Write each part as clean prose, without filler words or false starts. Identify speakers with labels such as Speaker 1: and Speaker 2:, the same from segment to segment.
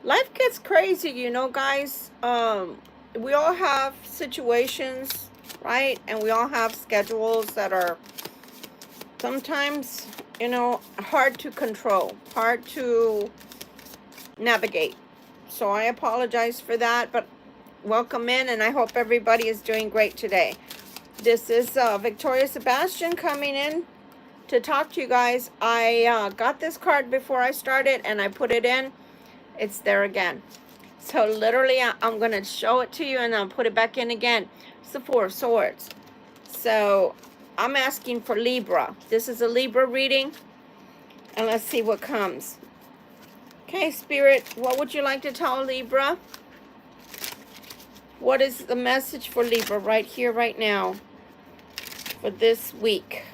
Speaker 1: Life gets crazy, you know, guys. We all have situations, right? And we all have schedules that are sometimes, hard to control, hard to navigate. So I apologize for that, but welcome in, and I hope everybody is doing great today. This is victoriaSebastian coming in to talk to you guys. I got this card before I started, and I put it in. It's there again. So literally, I'm going to show it to you, and I'll put it back in again. It's the Four of Swords. So I'm asking for Libra. This is a Libra reading, and let's see what comes. Okay, Spirit, what would you like to tell Libra? What is the message for Libra right here, right now, for this week?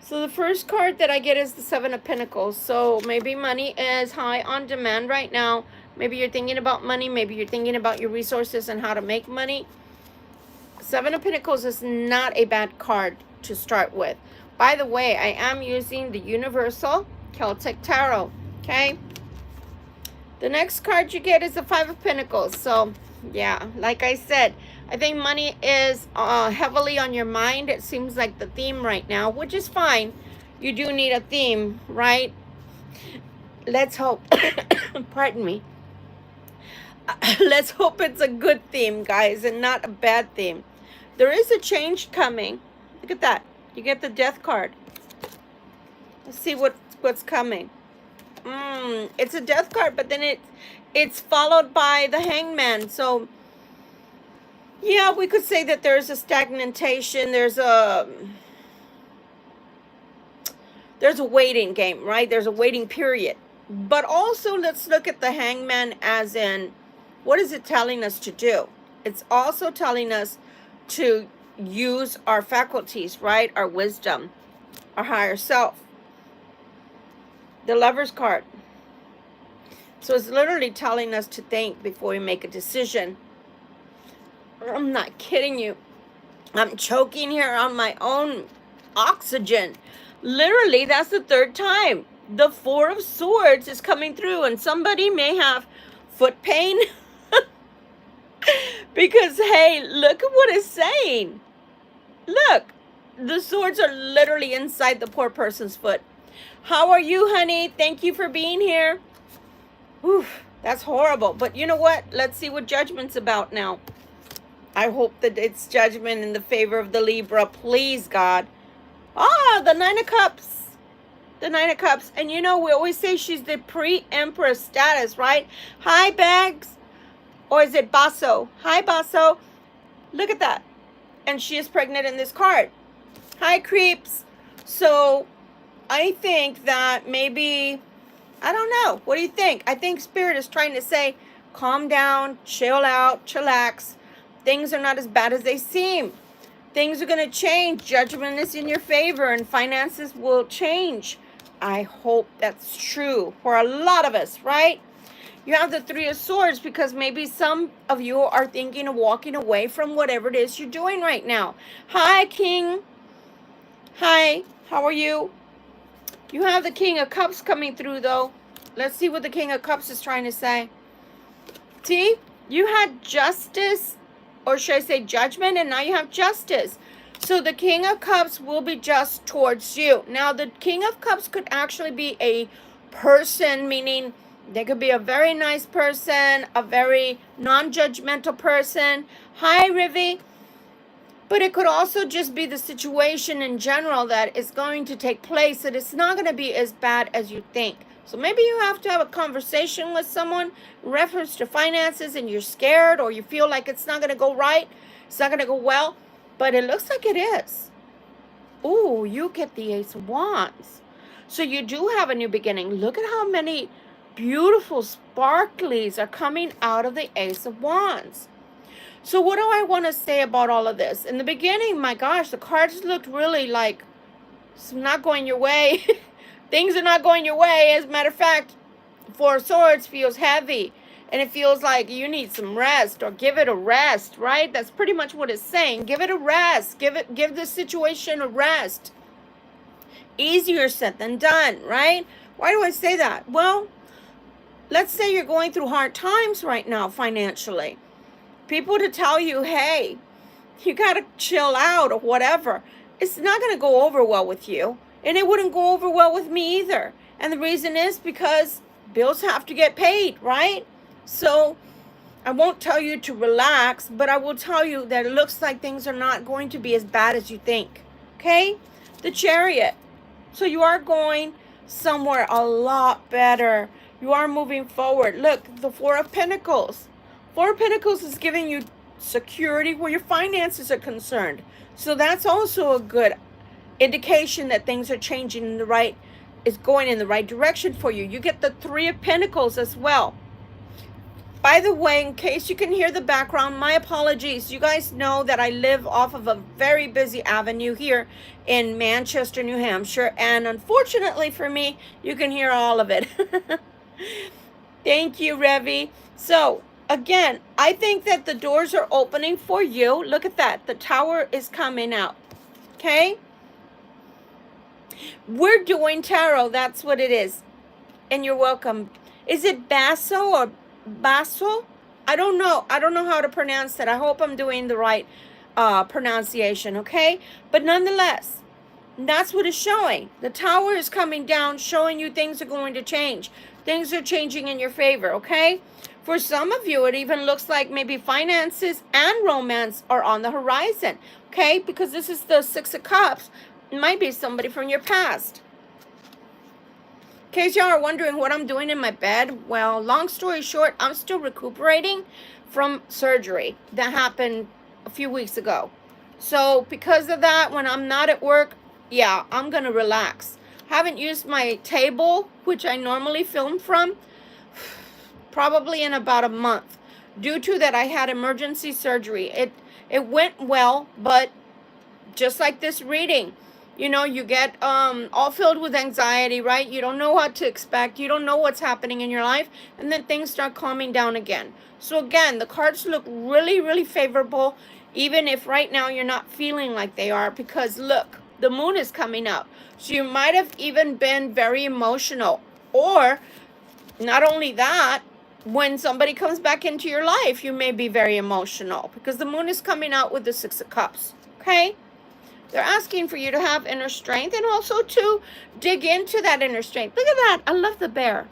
Speaker 1: So the first card that I get is the Seven of Pentacles. So maybe money is high on demand right now. Maybe you're thinking about money. Maybe you're thinking about your resources and how to make money. Seven of Pentacles is not a bad card to start with. By the way, I am using the Universal Celtic Tarot. Okay. The next card you get is the Five of Pentacles. So yeah, like I said, I think money is heavily on your mind. It seems like the theme right now, which is fine. You do need a theme, right? Let's hope. Pardon me. Let's hope it's a good theme, guys, and not a bad theme. There is a change coming. Look at that. You get the Death card. Let's see what's coming. It's a Death card, but then it's followed by the Hangman. So yeah, we could say that there's a stagnation. There's a waiting game, right? There's a waiting period. But also, let's look at the Hangman as in, what is it telling us to do? It's also telling us to use our faculties, right? Our wisdom, our higher self. The Lover's card. So it's literally telling us to think before we make a decision. I'm not kidding you. I'm choking here on my own oxygen. Literally, that's the third time. The Four of Swords is coming through, and somebody may have foot pain. Because, hey, look at what it's saying. Look, the swords are literally inside the poor person's foot. How are you, honey? Thank you for being here. Oof, that's horrible. But you know what? Let's see what Judgment's about now. I hope that it's judgment in the favor of the Libra. Please, God. Ah, the Nine of Cups. The Nine of Cups. And you know, we always say she's the pre-empress status, right? Hi, Bags. Or is it Basso? Hi, Basso. Look at that. And she is pregnant in this card. Hi, Creeps. So I think that maybe, I don't know. What do you think? I think Spirit is trying to say, calm down, chill out, chillax. Things are not as bad as they seem. Things are going to change. Judgment is in your favor, and finances will change. I hope that's true for a lot of us, right? You have the Three of Swords because maybe some of you are thinking of walking away from whatever it is you're doing right now. Hi, King. Hi, how are you? You have the King of Cups coming through, though. Let's see what the King of Cups is trying to say. See, you had justice, or should I say judgment, and now you have justice. So the King of Cups will be just towards you. Now, the King of Cups could actually be a person, meaning they could be a very nice person, a very non-judgmental person. Hi, Rivi. But it could also just be the situation in general that is going to take place, that it's not going to be as bad as you think. So maybe you have to have a conversation with someone in reference to finances, and you're scared, or you feel like it's not going to go right. It's not going to go well. But it looks like it is. Ooh, you get the Ace of Wands. So you do have a new beginning. Look at how many beautiful sparklies are coming out of the Ace of Wands. So what do I want to say about all of this? In the beginning, my gosh, the cards looked really like it's not going your way. Things are not going your way. As a matter of fact, Four of Swords feels heavy. And it feels like you need some rest, or give it a rest, right? That's pretty much what it's saying. Give it a rest. Give the situation a rest. Easier said than done, right? Why do I say that? Well, let's say you're going through hard times right now financially. People to tell you, hey, you got to chill out or whatever. It's not going to go over well with you. And it wouldn't go over well with me either. And the reason is because bills have to get paid, right? So I won't tell you to relax, but I will tell you that it looks like things are not going to be as bad as you think. Okay? The Chariot. So you are going somewhere a lot better. You are moving forward. Look, the Four of Pentacles. Four of Pentacles is giving you security where your finances are concerned. So that's also a good indication that things are changing in the right, is going in the right direction for you. You get the Three of Pentacles as well. By the way, in case you can hear the background, my apologies. You guys know that I live off of a very busy avenue here in Manchester, New Hampshire. And unfortunately for me, you can hear all of it. Thank you, Revi. So, again, I think that the doors are opening for you. Look at that. The Tower is coming out. Okay? We're doing tarot. That's what it is. And you're welcome. Is it Basso or Basso? I don't know. I don't know how to pronounce that. I hope I'm doing the right pronunciation, okay? But nonetheless, that's what it's showing. The Tower is coming down, showing you things are going to change. Things are changing in your favor, okay? For some of you, it even looks like maybe finances and romance are on the horizon, okay? Because this is the Six of Cups. It might be somebody from your past. In case y'all are wondering what I'm doing in my bed, well, long story short, I'm still recuperating from surgery that happened a few weeks ago. So because of that, when I'm not at work, yeah, I'm going to relax. Haven't used my table, which I normally film from, probably in about a month. Due to that, I had emergency surgery. It went well, but just like this reading, you know, you get all filled with anxiety, right? You don't know what to expect. You don't know what's happening in your life. And then things start calming down again. So again, the cards look really, really favorable, even if right now you're not feeling like they are. Because look, the moon is coming up. So you might have even been very emotional. Or not only that, when somebody comes back into your life, you may be very emotional. Because the moon is coming out with the Six of Cups. Okay? They're asking for you to have inner strength and also to dig into that inner strength. Look at that. I love the bear.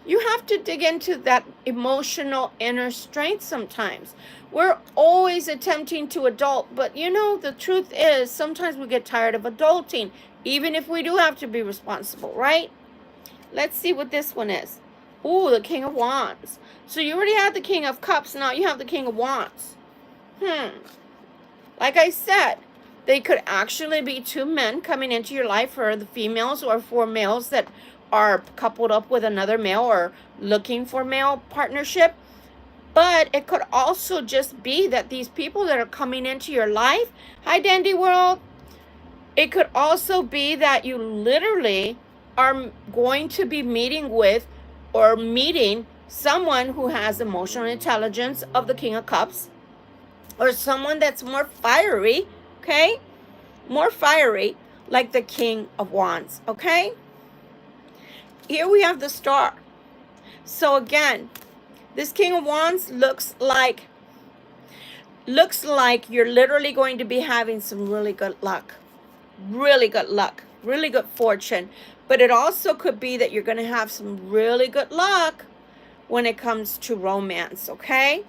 Speaker 1: You have to dig into that emotional inner strength sometimes. We're always attempting to adult, but you know, the truth is sometimes we get tired of adulting, even if we do have to be responsible, right? Let's see what this one is. Ooh, the King of Wands. So you already had the King of Cups. Now you have the King of Wands. Like I said, they could actually be two men coming into your life for the females or for males that are coupled up with another male or looking for male partnership. But it could also just be that these people that are coming into your life, hi Dandy World, it could also be that you literally are going to be meeting with or meeting someone who has emotional intelligence of the King of Cups, or someone that's more fiery, okay? More fiery, like the King of Wands, okay? Here we have the Star. So again, this King of Wands looks like you're literally going to be having some really good luck. Really good luck. Really good fortune. But it also could be that you're going to have some really good luck when it comes to romance, okay?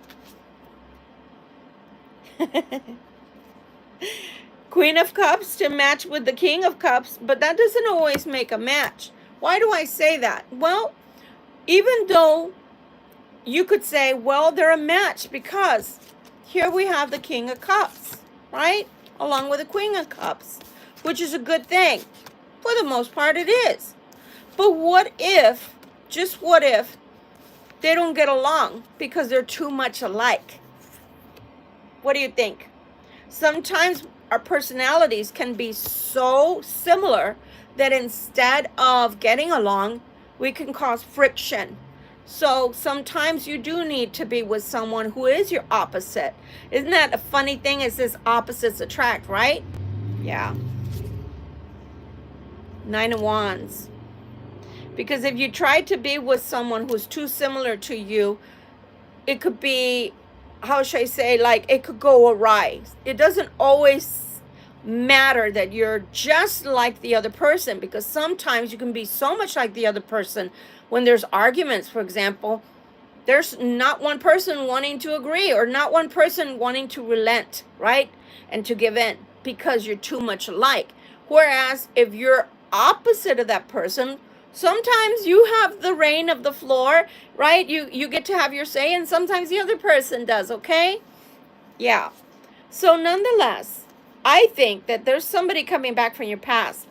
Speaker 1: Queen of Cups to match with the King of Cups, but that doesn't always make a match. Why do I say that? Well, even though you could say, well, they're a match because here we have the King of Cups, right? Along with the Queen of Cups, which is a good thing. For the most part, it is. But what if, just what if, they don't get along because they're too much alike? What do you think? Sometimes our personalities can be so similar that instead of getting along, we can cause friction. So sometimes you do need to be with someone who is your opposite. Isn't that a funny thing? It says opposites attract, right? Yeah. Nine of Wands. Because if you try to be with someone who's too similar to you, it could be, how should I say, like it could go awry. It doesn't always matter that you're just like the other person, because sometimes you can be so much like the other person when there's arguments, for example. There's not one person wanting to agree, or not one person wanting to relent, right? And to give in, because you're too much alike. Whereas if you're opposite of that person, sometimes you have the reign of the floor, right? You get to have your say, and sometimes the other person does, okay? Yeah. So nonetheless, I think that there's somebody coming back from your past,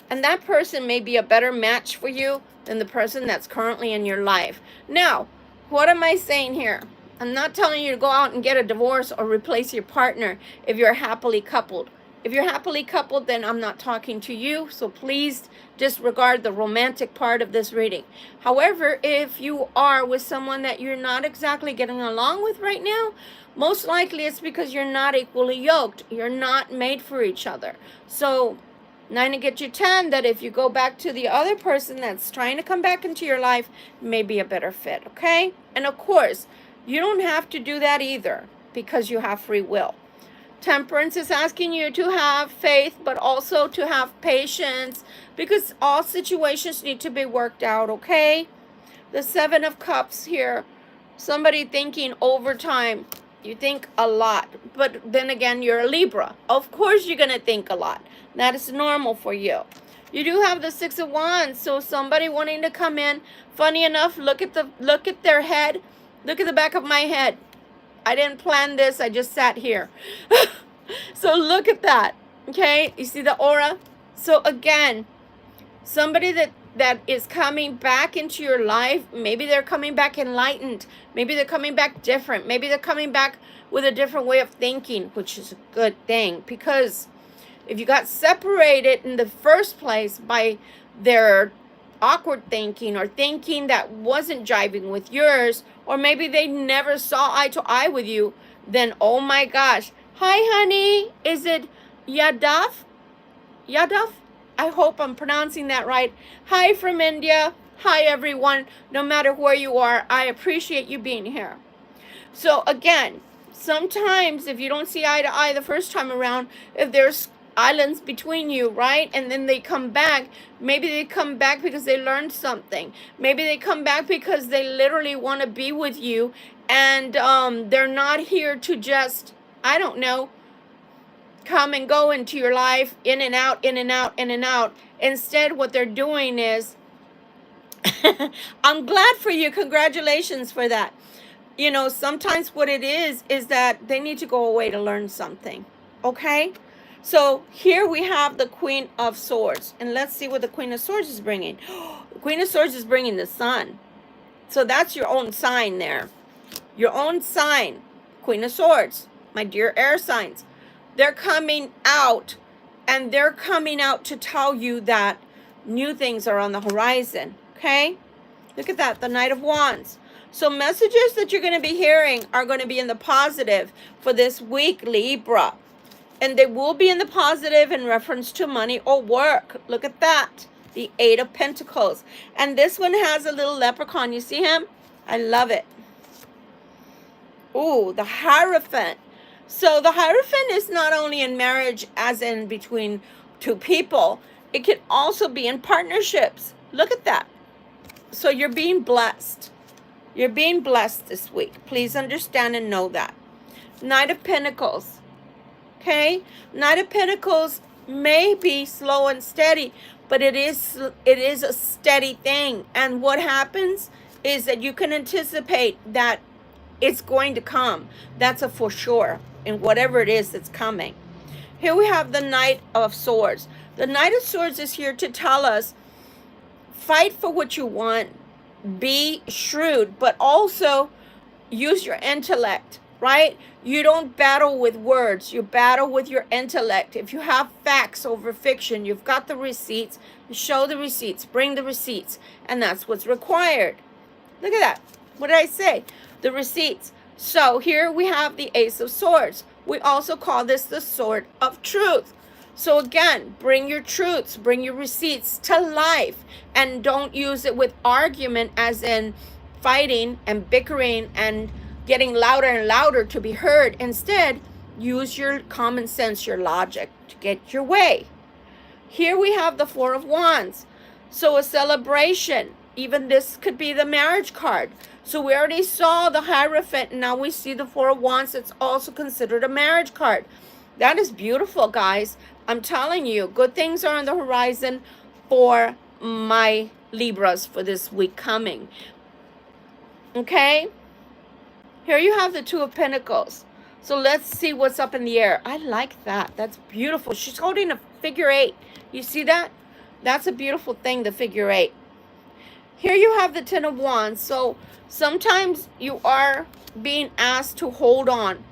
Speaker 1: and that person may be a better match for you than the person that's currently in your life. Now, what am I saying here? I'm not telling you to go out and get a divorce or replace your partner if you're happily coupled. If you're happily coupled, then I'm not talking to you, so please disregard the romantic part of this reading. However, if you are with someone that you're not exactly getting along with right now, most likely it's because you're not equally yoked. You're not made for each other. So 9 to get you 10, that if you go back to the other person that's trying to come back into your life, may be a better fit, okay? And of course, you don't have to do that either, because you have free will. Temperance is asking you to have faith, but also to have patience, because all situations need to be worked out, okay? The 7 of Cups here, somebody thinking overtime. You think a lot, but then again, you're a Libra. Of course you're going to think a lot. That is normal for you. You do have the 6 of Wands, so somebody wanting to come in. Funny enough, look at their head. Look at the back of my head. I didn't plan this, I just sat here. So look at that, okay? You see the aura? So again, somebody that is coming back into your life, maybe they're coming back enlightened. Maybe they're coming back different. Maybe they're coming back with a different way of thinking, which is a good thing. Because if you got separated in the first place by their awkward thinking, or thinking that wasn't jiving with yours, or maybe they never saw eye to eye with you, then oh my gosh. Hi honey, is it Yadav? Yadav? I hope I'm pronouncing that right. Hi from India. Hi everyone. No matter where you are, I appreciate you being here. So again, sometimes if you don't see eye to eye the first time around, if there's islands between you, right? And then they come back. Maybe they come back because they learned something. Maybe they come back because they literally want to be with you, and they're not here to just, I don't know, come and go into your life, in and out, in and out, in and out. Instead, what they're doing is, I'm glad for you. Congratulations for that. You know, sometimes what it is that they need to go away to learn something. Okay? So here we have the Queen of Swords. And let's see what the Queen of Swords is bringing. The Queen of Swords is bringing the Sun. So that's your own sign there. Your own sign. Queen of Swords. My dear air signs. They're coming out. And they're coming out to tell you that new things are on the horizon. Okay? Look at that. The Knight of Wands. So messages that you're going to be hearing are going to be in the positive for this week, Libra. And they will be in the positive in reference to money or work. Look at that. The 8 of Pentacles. And this one has a little leprechaun. You see him? I love it. Ooh, the Hierophant. So the Hierophant is not only in marriage, as in between two people. It can also be in partnerships. Look at that. So you're being blessed. You're being blessed this week. Please understand and know that. Knight of Pentacles. Okay, Knight of Pentacles may be slow and steady, but it is a steady thing. And what happens is that you can anticipate that it's going to come. That's a for sure in whatever it is that's coming. Here we have the Knight of Swords. The Knight of Swords is here to tell us, fight for what you want, be shrewd, but also use your intellect. Right? You don't battle with words. You battle with your intellect. If you have facts over fiction, you've got the receipts. Show the receipts. Bring the receipts. And that's what's required. Look at that. What did I say? The receipts. So here we have the Ace of Swords. We also call this the Sword of Truth. So again, bring your truths, bring your receipts to life, and don't use it with argument as in fighting and bickering and getting louder and louder to be heard. Instead, use your common sense, your logic to get your way. Here we have the Four of Wands. So a celebration, even this could be the marriage card. So we already saw the Hierophant, and now we see the Four of Wands. It's also considered a marriage card. That is beautiful, guys. I'm telling you, good things are on the horizon for my Libras for this week coming. Okay? Here you have the Two of Pentacles. So let's see what's up in the air. I like that. That's beautiful. She's holding a figure 8. You see that? That's a beautiful thing, the figure 8. Here you have the Ten of Wands. So sometimes you are being asked to hold on,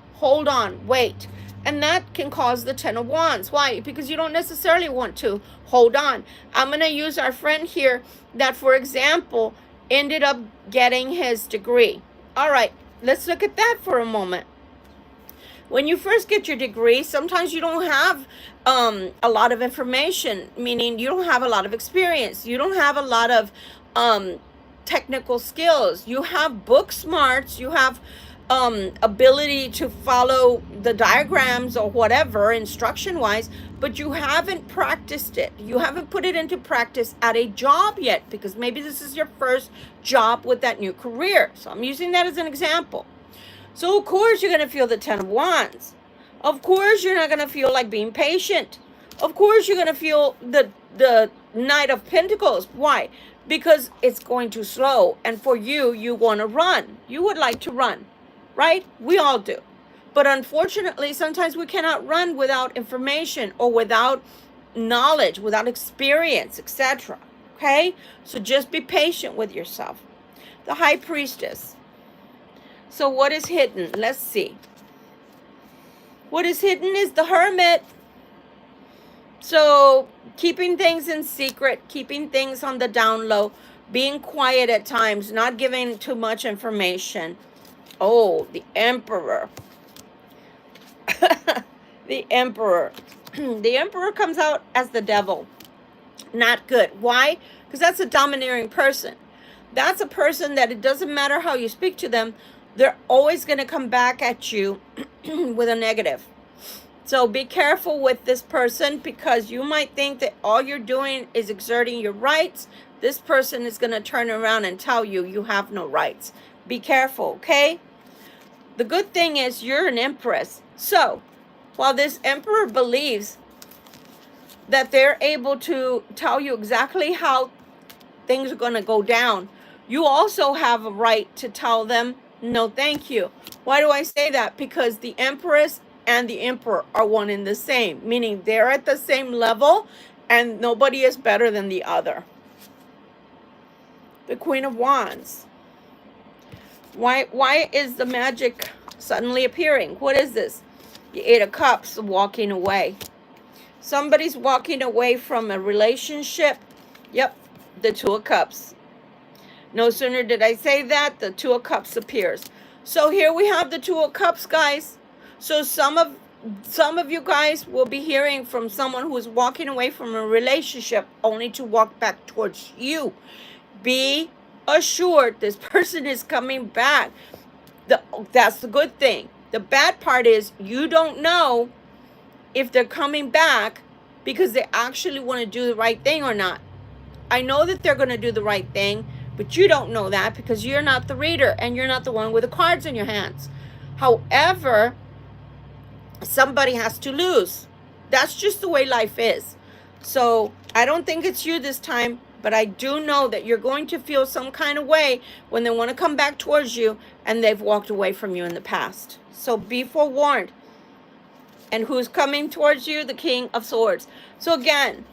Speaker 1: wait. And that can cause the Ten of Wands. Why? Because you don't necessarily want to hold on. I'm going to use our friend here that, for example, ended up getting his degree. All right, let's look at that for a moment. When you first get your degree, sometimes you don't have a lot of information, meaning you don't have a lot of experience. You don't have a lot of technical skills. You have book smarts. You have ability to follow the diagrams or whatever instruction wise, but you haven't practiced it. You haven't put it into practice at a job yet, because maybe this is your first job with that new career. So I'm using that as an example. So of course you're going to feel the Ten of Wands. Of course you're not going to feel like being patient. Of course you're going to feel the Knight of Pentacles. Why? Because it's going too slow, and for you want to run. You would like to run. Right? We all do. But unfortunately, sometimes we cannot run without information or without knowledge, without experience, etc. Okay? So just be patient with yourself. The High Priestess. So what is hidden? Let's see. What is hidden is the Hermit. So keeping things in secret, keeping things on the down low, being quiet at times, not giving too much information. Oh, the Emperor. The Emperor. The Emperor comes out as the devil. Not good. Why? Because that's a domineering person. That's a person that it doesn't matter how you speak to them, they're always going to come back at you with a negative. So be careful with this person, because you might think that all you're doing is exerting your rights. This person is going to turn around and tell you you have no rights. Be careful, okay? The good thing is you're an Empress. So while this Emperor believes that they're able to tell you exactly how things are going to go down, you also have a right to tell them, no, thank you. Why do I say that? Because the Empress and the Emperor are one and the same, meaning they're at the same level and nobody is better than the other. The Queen of Wands. Why is the magic suddenly appearing? What is this? The Eight of Cups, walking away. Somebody's walking away from a relationship. Yep, the Two of Cups. No sooner did I say that, the Two of Cups appears. So here we have the Two of Cups, guys. So some of you guys will be hearing from someone who is walking away from a relationship only to walk back towards you. Be assured this person is coming back. That's the good thing. The bad part is you don't know if they're coming back because they actually want to do the right thing or not. I know that they're going to do the right thing, but you don't know that because you're not the reader and you're not the one with the cards in your hands. However, somebody has to lose. That's just the way life is. So I don't think it's you this time, but I do know that you're going to feel some kind of way when they want to come back towards you and they've walked away from you in the past. So be forewarned. And who's coming towards you? The King of Swords. So again,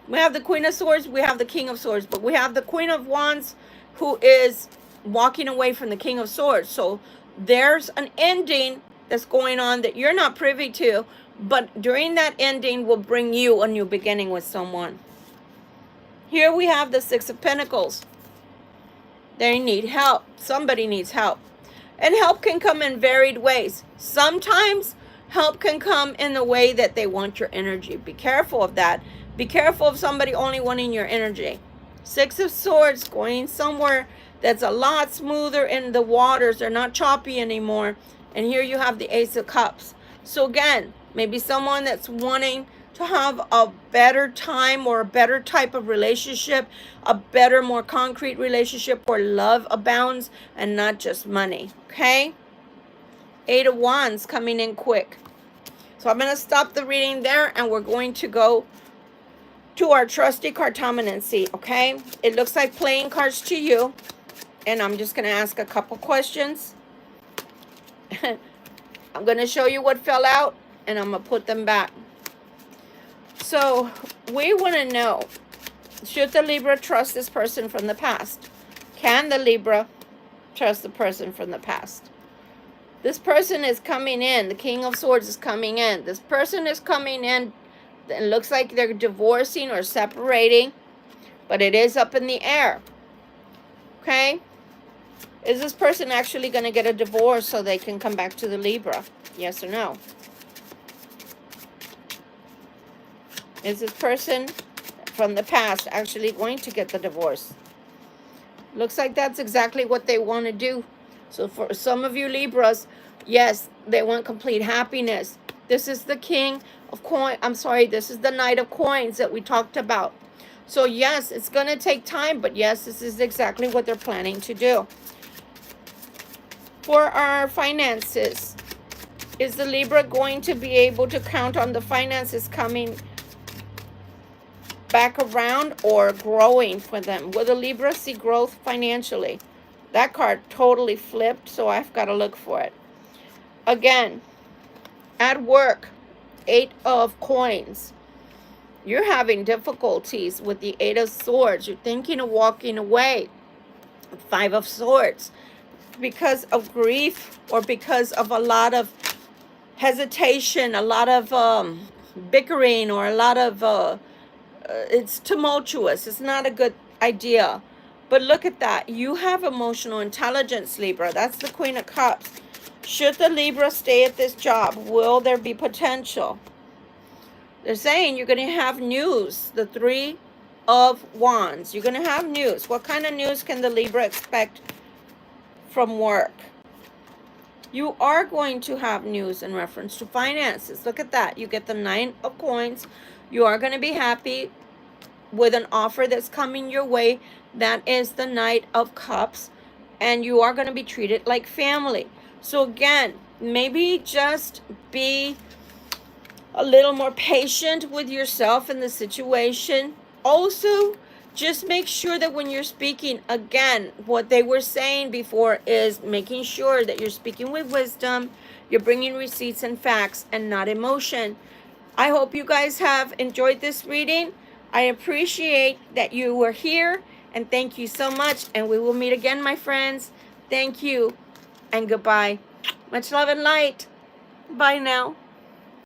Speaker 1: we have the Queen of Swords, we have the King of Swords, but we have the Queen of Wands who is walking away from the King of Swords. So there's an ending that's going on that you're not privy to, but during that ending will bring you a new beginning with someone. Here we have the Six of Pentacles. They need help. Somebody needs help. And help can come in varied ways. Sometimes help can come in the way that they want your energy. Be careful of that. Be careful of somebody only wanting your energy. Six of Swords, going somewhere that's a lot smoother in the waters. They're not choppy anymore. And here you have the Ace of Cups. So again, maybe someone that's wanting to have a better time or a better type of relationship, a better, more concrete relationship where love abounds and not just money. Okay? Eight of Wands coming in quick. So I'm going to stop the reading there, and we're going to go to our trusty cartomancy, okay? It looks like playing cards to you, and I'm just going to ask a couple questions. I'm going to show you what fell out, and I'm going to put them back. So we want to know, should the Libra trust this person from the past? Can the Libra trust the person from the past? This person is coming in. The King of Swords is coming in. This person is coming in. It looks like they're divorcing or separating, but it is up in the air. Okay? Is this person actually going to get a divorce so they can come back to the Libra? Yes or no? Is this person from the past actually going to get the divorce? Looks like that's exactly what they want to do. So for some of you Libras, yes, they want complete happiness. This is the King of Coins. I'm sorry, this is the Knight of Coins that we talked about. So yes, it's going to take time, but yes, this is exactly what they're planning to do. For our finances, is the Libra going to be able to count on the finances coming back around or growing for them? Will the Libra see growth financially? That card totally flipped, so I've got to look for it. Again, at work, Eight of Coins. You're having difficulties with the Eight of Swords. You're thinking of walking away. Five of Swords. Because of grief or because of a lot of hesitation, a lot of bickering, or a lot of, it's tumultuous. It's not a good idea. But look at that. You have emotional intelligence, Libra. That's the Queen of Cups. Should the Libra stay at this job? Will there be potential? They're saying you're going to have news. The Three of Wands. You're going to have news. What kind of news can the Libra expect from work? You are going to have news in reference to finances. Look at that. You get the Nine of Coins. You are going to be happy with an offer that's coming your way. That is the Knight of Cups. And you are going to be treated like family. So again, maybe just be a little more patient with yourself in the situation. Also, just make sure that when you're speaking, again, what they were saying before is making sure that you're speaking with wisdom, you're bringing receipts and facts and not emotion. I hope you guys have enjoyed this reading. I appreciate that you were here, and thank you so much. And we will meet again, my friends. Thank you and goodbye. Much love and light. Bye now.